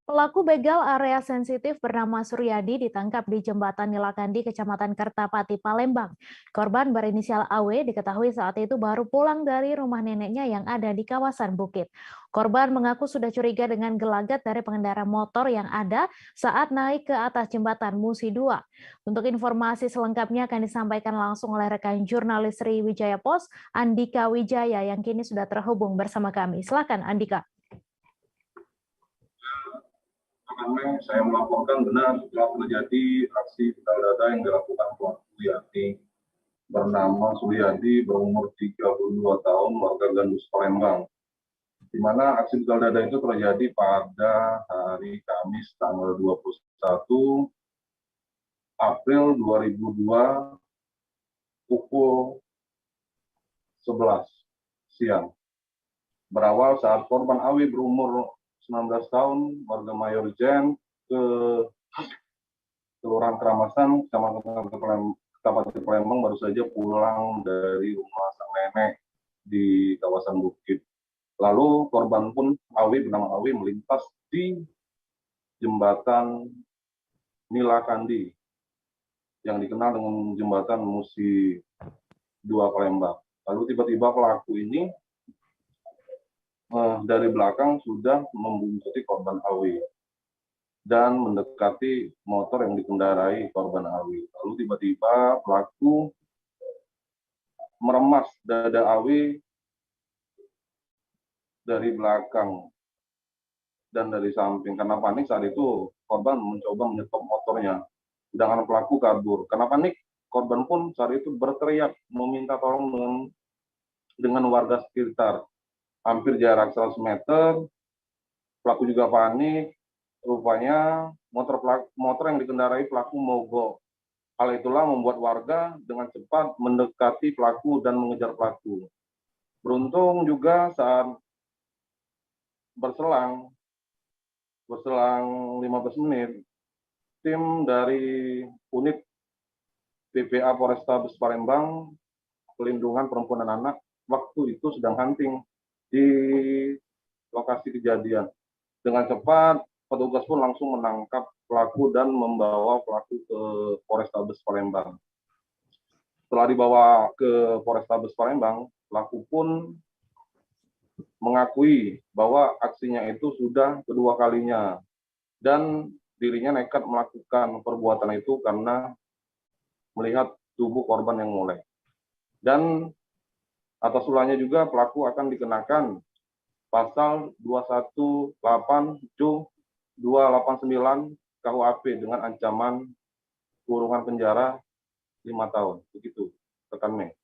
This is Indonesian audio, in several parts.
Pelaku begal area sensitif bernama Suryadi ditangkap di Jembatan Nilakandi, Kecamatan Kertapati, Palembang. Korban berinisial AW diketahui saat itu baru pulang dari rumah neneknya yang ada di kawasan Bukit. Korban mengaku sudah curiga dengan gelagat dari pengendara motor yang ada saat naik ke atas jembatan Musi 2. Untuk informasi selengkapnya akan disampaikan langsung oleh rekan jurnalis Sriwijaya Post, Andika Wijaya, yang kini sudah terhubung bersama kami. Silakan Andika. Saya melaporkan benar telah terjadi aksi begal dada yang dilakukan pelaku yakni bernama Suryadi berumur 32 tahun warga Gandus Palembang. Di mana aksi begal dada itu terjadi pada hari Kamis tanggal 21 April 2002 pukul 11 siang. Berawal saat korban Awi berumur 19 tahun, warga Mayor Jen ke Kelurahan Keramasan, Kecamatan Palembang baru saja pulang dari rumah sang nenek di kawasan Bukit. Lalu korban pun bernama Awi melintas di jembatan Nilakandi yang dikenal dengan jembatan Musi 2 Palembang. Lalu tiba-tiba pelaku ini dari belakang sudah membuntuti korban Awi dan mendekati motor yang dikendarai korban Awi. Lalu tiba-tiba pelaku meremas dada Awi dari belakang dan dari samping. Karena panik saat itu korban mencoba menyetop motornya, sedangkan pelaku kabur. Karena panik, korban pun saat itu berteriak meminta tolong dengan warga sekitar. Hampir jarak 100 meter, pelaku juga panik, rupanya motor yang dikendarai pelaku mogok. Hal itulah membuat warga dengan cepat mendekati pelaku dan mengejar pelaku. Beruntung juga saat berselang 15 menit, tim dari unit PPA Polrestabes Palembang, Pelindungan Perempuan dan Anak, waktu itu sedang hunting di lokasi kejadian. Dengan cepat, petugas pun langsung menangkap pelaku dan membawa pelaku ke Polrestabes Palembang. Setelah dibawa ke Polrestabes Palembang, pelaku pun mengakui bahwa aksinya itu sudah kedua kalinya dan dirinya nekat melakukan perbuatan itu karena melihat tubuh korban yang molek. Dan atas ulahnya juga pelaku akan dikenakan pasal 218-289 KUHP dengan ancaman kurungan penjara 5 tahun. Begitu, rekan Mei.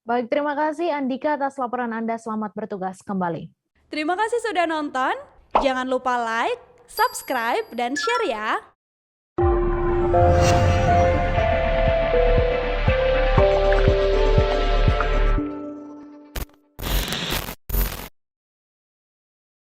Baik, terima kasih Andika atas laporan Anda. Selamat bertugas kembali. Terima kasih sudah nonton. Jangan lupa like, subscribe, dan share ya.